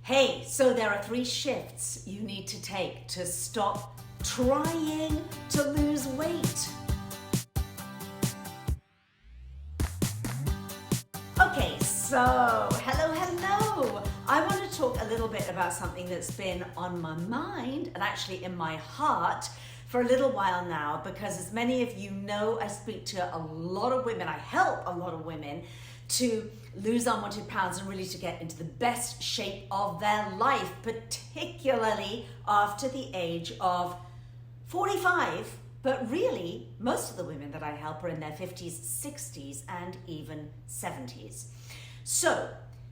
Hey, so there are 3 shifts you need to take to stop trying to lose weight. Okay, so hello. I want to talk a little bit about something that's been on my mind and actually in my heart for a little while now, because as many of you know, I speak to a lot of women, I help a lot of women to lose unwanted pounds and really to get into the best shape of their life, particularly after the age of 45. But really, most of the women that I help are in their 50s, 60s, and even 70s. So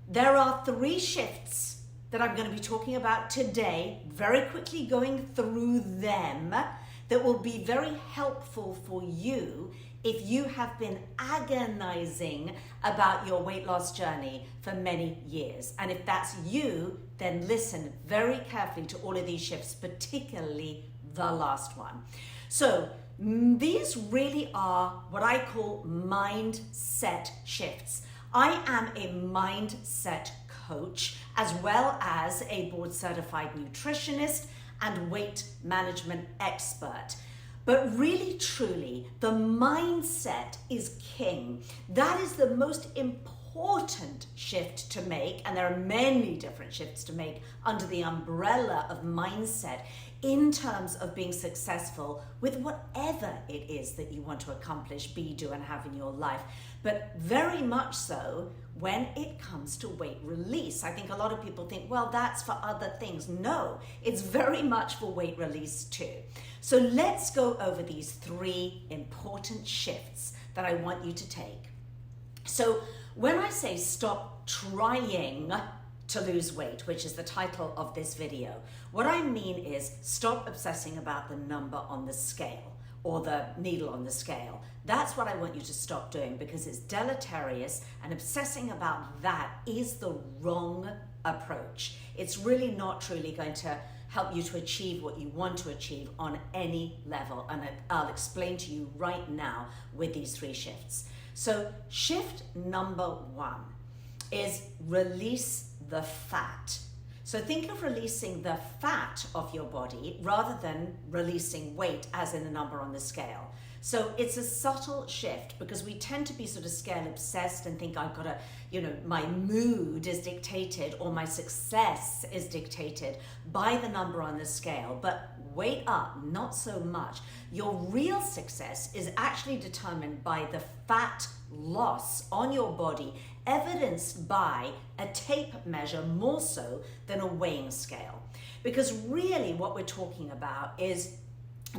there are 3 shifts that I'm going to be talking about today, very quickly going through them, that will be very helpful for you if you have been agonizing about your weight loss journey for many years. And if that's you, then listen very carefully to all of these shifts, particularly the last one. So these really are what I call mindset shifts. I am a mindset coach as well as a board certified nutritionist and weight management expert. But really, truly, the mindset is king. That is the most important shift to make, and there are many different shifts to make under the umbrella of mindset in terms of being successful with whatever it is that you want to accomplish, be, do, and have in your life. But very much so when it comes to weight release. I think a lot of people think, well, that's for other things. No, it's very much for weight release too. So let's go over these 3 important shifts that I want you to take. So when I say stop trying to lose weight, which is the title of this video, what I mean is stop obsessing about the number on the scale or the needle on the scale. That's what I want you to stop doing, because it's deleterious, and obsessing about that is the wrong approach. It's really not truly going to help you to achieve what you want to achieve on any level. And I'll explain to you right now with these 3 shifts. So shift number 1 is release the fat. So think of releasing the fat of your body rather than releasing weight as in the number on the scale. So it's a subtle shift, because we tend to be sort of scale obsessed and think I've got to, my mood is dictated or my success is dictated by the number on the scale. But wait up, not so much. Your real success is actually determined by the fat loss on your body, evidenced by a tape measure more so than a weighing scale. Because really what we're talking about is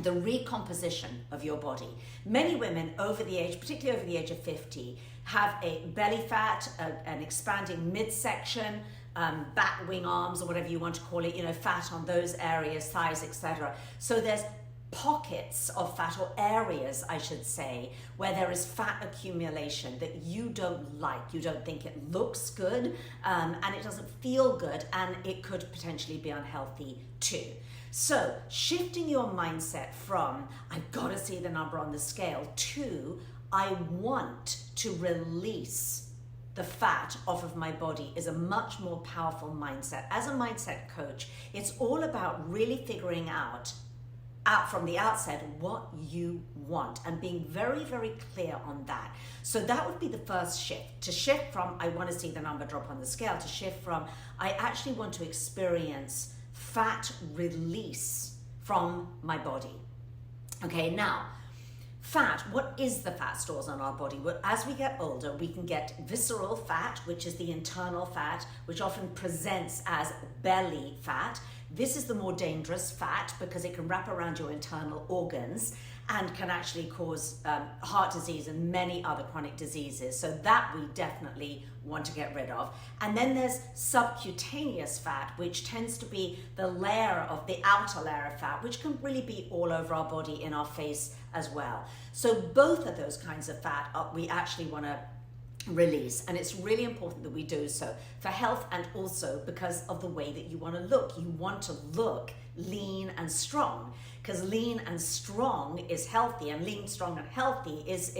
the recomposition of your body. Many women over the age, particularly over the age of 50, have a belly fat, an expanding midsection, bat wing arms, or whatever you want to call it, fat on those areas, thighs, etc. So there's pockets of fat, or areas, I should say, where there is fat accumulation that you don't like. You don't think it looks good, and it doesn't feel good, and it could potentially be unhealthy too. So shifting your mindset from I've got to see the number on the scale to I want to release the fat off of my body is a much more powerful mindset. As a mindset coach, it's all about really figuring out from the outset what you want and being very, very clear on that. So that would be the first shift. To shift from I want to see the number drop on the scale to shift from I actually want to experience fat release from my body. Okay, now, fat, what is the fat stores on our body? Well, as we get older, we can get visceral fat, which is the internal fat, which often presents as belly fat. This is the more dangerous fat because it can wrap around your internal organs and can actually cause heart disease and many other chronic diseases. So that we definitely want to get rid of. And then there's subcutaneous fat, which tends to be the outer layer of fat, which can really be all over our body, in our face as well. So both of those kinds of fat we actually want to release, and it's really important that we do so for health, and also because of the way that you want to look. You want to look lean and strong, because lean and strong is healthy, and lean, strong, and healthy is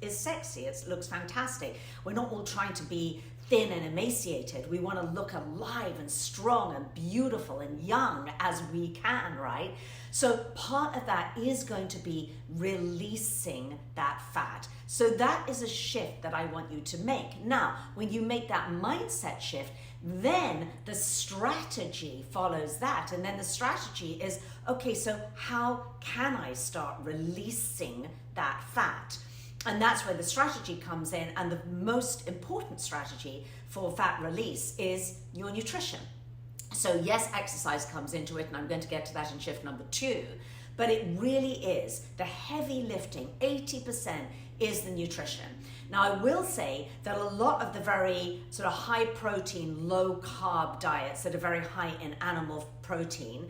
sexy. It looks fantastic. We're not all trying to be thin and emaciated. We want to look alive and strong and beautiful and young as we can, right? So part of that is going to be releasing that fat. So that is a shift that I want you to make. Now, when you make that mindset shift, then the strategy follows that. And then the strategy is, okay, so how can I start releasing that fat? And that's where the strategy comes in. And the most important strategy for fat release is your nutrition. So yes, exercise comes into it, and I'm going to get to that in shift number 2, but it really is the heavy lifting. 80% is the nutrition. Now, I will say that a lot of the very sort of high protein, low carb diets that are very high in animal protein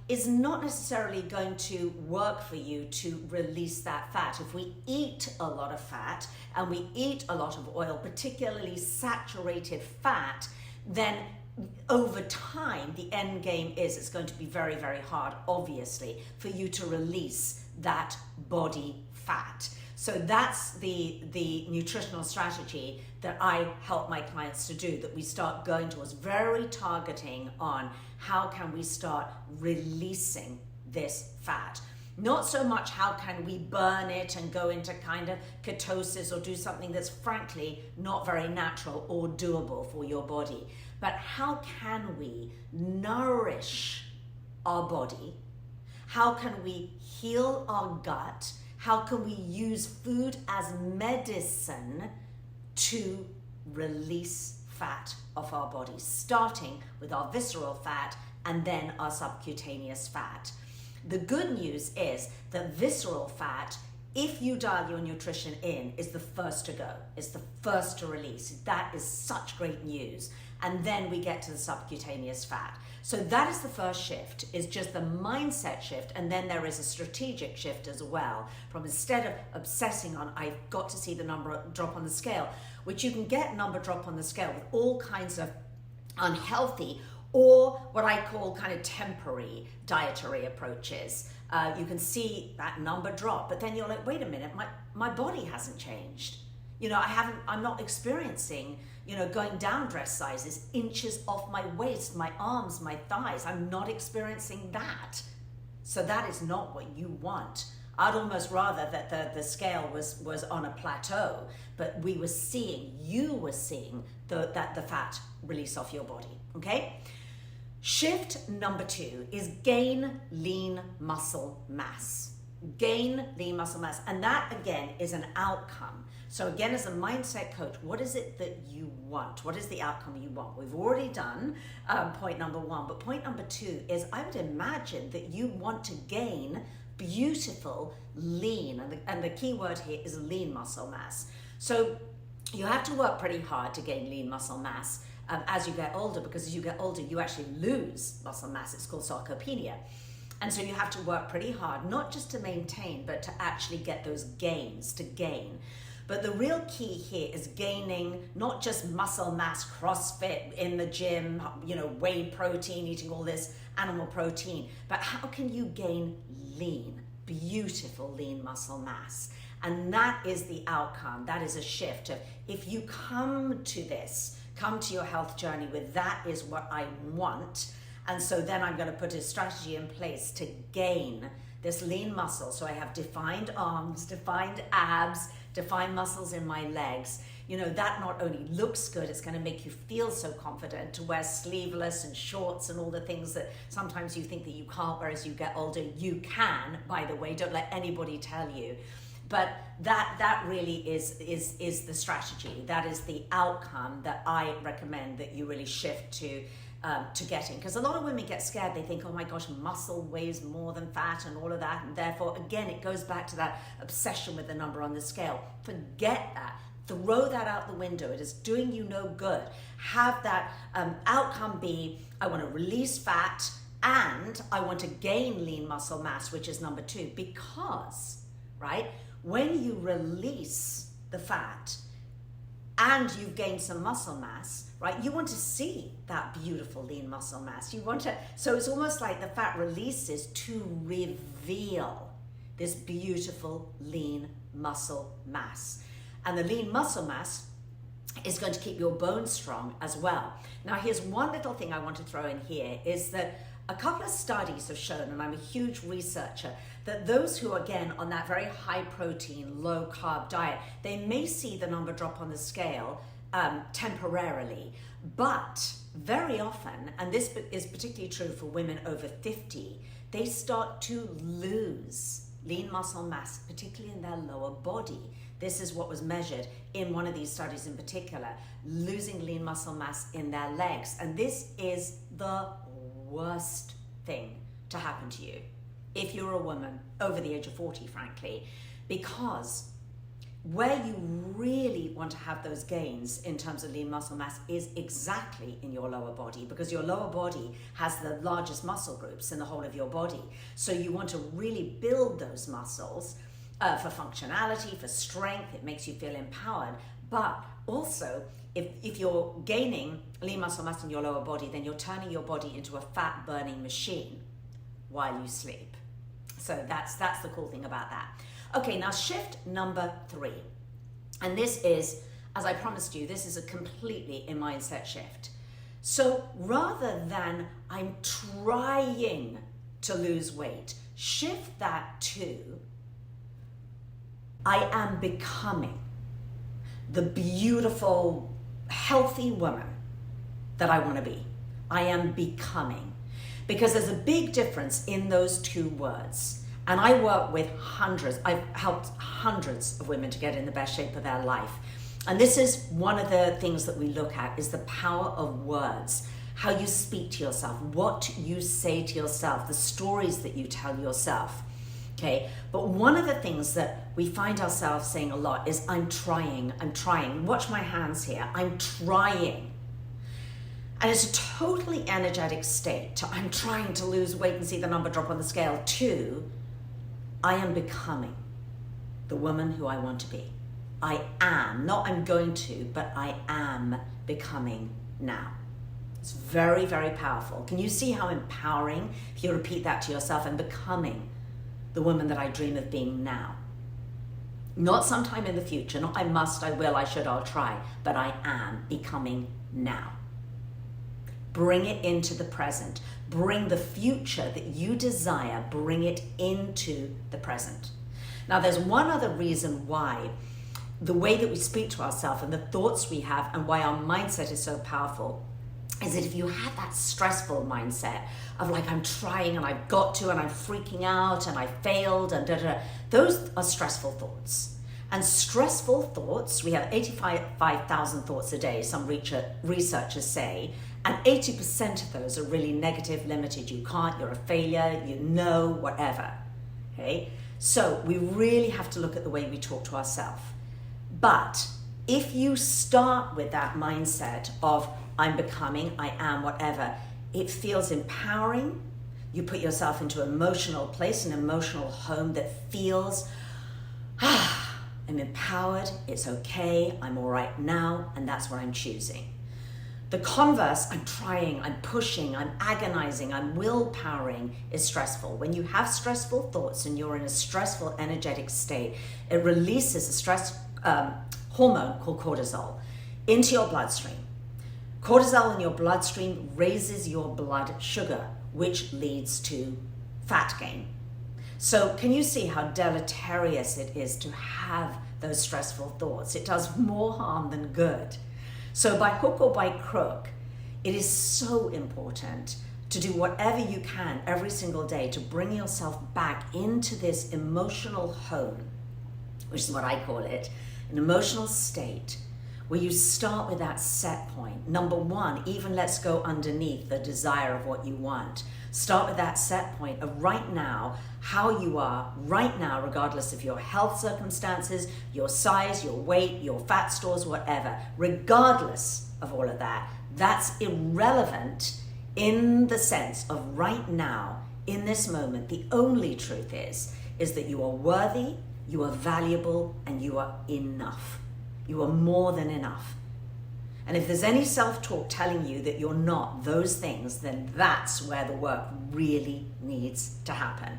is not necessarily going to work for you to release that fat. If we eat a lot of fat and we eat a lot of oil, particularly saturated fat, then over time, the end game is it's going to be very, very hard, obviously, for you to release that body fat. So that's the nutritional strategy that I help my clients to do, that we start going towards, very targeting on how can we start releasing this fat. Not so much how can we burn it and go into kind of ketosis or do something that's frankly not very natural or doable for your body, but how can we nourish our body? How can we heal our gut? How can we use food as medicine to release fat off our bodies, starting with our visceral fat and then our subcutaneous fat? The good news is that visceral fat, if you dial your nutrition in, is the first to go, is the first to release. That is such great news. And then we get to the subcutaneous fat. So that is the first shift, is just the mindset shift. And then there is a strategic shift as well, from instead of obsessing on, I've got to see the number drop on the scale, which you can get number drop on the scale with all kinds of unhealthy or what I call kind of temporary dietary approaches. You can see that number drop, but then you're like, wait a minute, my body hasn't changed. You know, I'm not experiencing, going down dress sizes, inches off my waist, my arms, my thighs. I'm not experiencing that. So that is not what you want. I'd almost rather that the scale was on a plateau, but you were seeing the fat release off your body, okay? Shift number 2 is gain lean muscle mass. Gain lean muscle mass. And that, again, is an outcome. So again, as a mindset coach, what is it that you want? What is the outcome you want? We've already done point number 1, but point number 2 is I would imagine that you want to gain beautiful lean, and the key word here is lean muscle mass. So you have to work pretty hard to gain lean muscle mass as you get older, because as you get older, you actually lose muscle mass. It's called sarcopenia. And so you have to work pretty hard, not just to maintain, but to actually get those gains, to gain. But the real key here is gaining not just muscle mass, CrossFit, in the gym, whey protein, eating all this animal protein, but how can you gain lean, beautiful lean muscle mass? And that is the outcome. That is a shift of, if you come to your health journey with that is what I want, and so then I'm going to put a strategy in place to gain this lean muscle. So I have defined arms, defined abs, defined muscles in my legs. That not only looks good, it's going to make you feel so confident to wear sleeveless and shorts and all the things that sometimes you think that you can't, whereas you get older, you can, by the way, don't let anybody tell you. But that really is the strategy. That is the outcome that I recommend that you really shift to getting. Because a lot of women get scared. They think, oh my gosh, muscle weighs more than fat and all of that. And therefore, again, it goes back to that obsession with the number on the scale. Forget that. Throw that out the window. It is doing you no good. Have that outcome be, I want to release fat and I want to gain lean muscle mass, which is number 2. Because, right, when you release the fat and you've gained some muscle mass, right, you want to see that beautiful lean muscle mass. So it's almost like the fat releases to reveal this beautiful lean muscle mass. And the lean muscle mass is going to keep your bones strong as well. Now, here's one little thing I want to throw in here is that a couple of studies have shown, and I'm a huge researcher, that those who are, again, on that very high protein, low carb diet, they may see the number drop on the scale temporarily, but very often, and this is particularly true for women over 50, they start to lose lean muscle mass, particularly in their lower body. This is what was measured in one of these studies in particular, losing lean muscle mass in their legs. And this is the worst thing to happen to you if you're a woman over the age of 40, frankly, because where you really want to have those gains in terms of lean muscle mass is exactly in your lower body, because your lower body has the largest muscle groups in the whole of your body. So you want to really build those muscles for functionality, for strength. It makes you feel empowered. But also, if you're gaining lean muscle mass in your lower body, then you're turning your body into a fat burning machine while you sleep. So that's the cool thing about that. Okay, now shift number 3. And this is, as I promised you, this is a completely a mindset shift. So rather than I'm trying to lose weight, shift that to I am becoming the beautiful, healthy woman that I want to be. I am becoming. Because there's a big difference in those two words. And I work with hundreds, I've helped hundreds of women to get in the best shape of their life. And this is one of the things that we look at is the power of words, how you speak to yourself, what you say to yourself, the stories that you tell yourself. Okay, but one of the things that we find ourselves saying a lot is I'm trying. Watch my hands here, I'm trying. And it's a totally energetic state to I'm trying to lose weight and see the number drop on the scale to I am becoming the woman who I want to be. I am, not I'm going to, but I am becoming now. It's very, very powerful. Can you see how empowering if you repeat that to yourself and becoming the woman that I dream of being now? Not sometime in the future, not I must, I will, I should, I'll try, but I am becoming now. Bring it into the present. Bring the future that you desire, bring it into the present. Now, there's one other reason why the way that we speak to ourselves and the thoughts we have and why our mindset is so powerful is that if you have that stressful mindset of like, I'm trying and I've got to and I'm freaking out and I failed and those are stressful thoughts. And stressful thoughts, we have 85,000 thoughts a day, some researchers say, and 80% of those are really negative, limited. You can't, you're a failure, you know, whatever. Okay? So we really have to look at the way we talk to ourselves. But if you start with that mindset of I'm becoming, I am, whatever, it feels empowering. You put yourself into an emotional place, an emotional home that feels, I'm empowered, it's okay, I'm all right now, and that's what I'm choosing. The converse, I'm trying, I'm pushing, I'm agonizing, I'm willpowering, is stressful. When you have stressful thoughts and you're in a stressful, energetic state, it releases a stress hormone called cortisol into your bloodstream. Cortisol in your bloodstream raises your blood sugar, which leads to fat gain. So can you see how deleterious it is to have those stressful thoughts? It does more harm than good. So by hook or by crook, it is so important to do whatever you can every single day to bring yourself back into this emotional home, which is what I call it, an emotional state where you start with that set point. Number one, even let's go underneath the desire of what you want. Start with that set point of right now, how you are right now, regardless of your health circumstances, your size, your weight, your fat stores, whatever. Regardless of all of that, that's irrelevant in the sense of right now, in this moment. The only truth is that you are worthy, you are valuable, and you are enough. You are more than enough. And if there's any self-talk telling you that you're not those things, then that's where the work really needs to happen.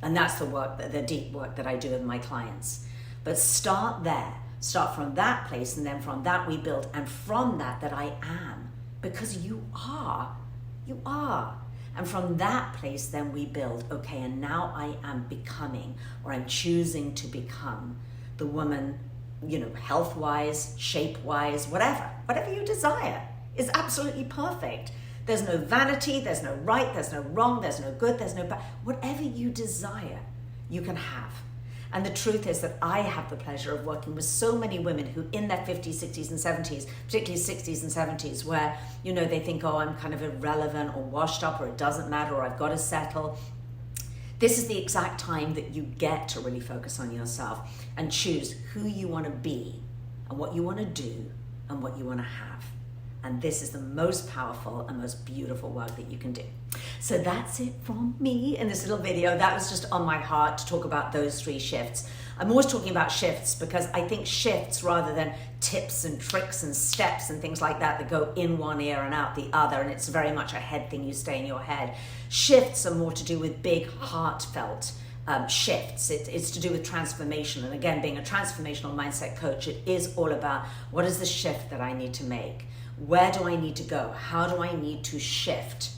And that's the work, the deep work that I do with my clients. But start there. Start from that place, and then from that we build, and from that I am, because you are. And from that place then we build, okay, and now I am becoming, or I'm choosing to become the woman, health-wise, shape-wise, whatever you desire is absolutely perfect. There's no vanity, there's no right, there's no wrong, there's no good, there's no bad. Whatever you desire, you can have. And the truth is that I have the pleasure of working with so many women who in their 50s, 60s and 70s, particularly 60s and 70s, where, they think, oh, I'm kind of irrelevant or washed up, or it doesn't matter, or I've got to settle. This is the exact time that you get to really focus on yourself and choose who you want to be and what you want to do and what you want to have. And this is the most powerful and most beautiful work that you can do. So that's it from me in this little video. That was just on my heart to talk about those 3 shifts. I'm always talking about shifts because I think shifts, rather than tips and tricks and steps and things like that go in one ear and out the other, and it's very much a head thing, you stay in your head. Shifts are more to do with big, heartfelt shifts. It's to do with transformation. And again, being a transformational mindset coach, it is all about, what is the shift that I need to make? Where do I need to go? How do I need to shift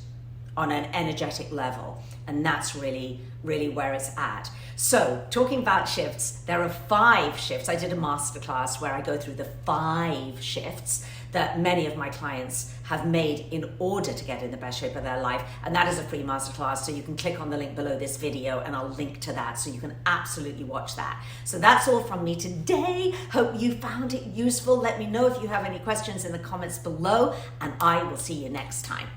on an energetic level? And that's really, really where it's at. So talking about shifts, there are 5 shifts. I did a masterclass where I go through the 5 shifts that many of my clients have made in order to get in the best shape of their life. And that is a free masterclass. So you can click on the link below this video and I'll link to that so you can absolutely watch that. So that's all from me today. Hope you found it useful. Let me know if you have any questions in the comments below, and I will see you next time.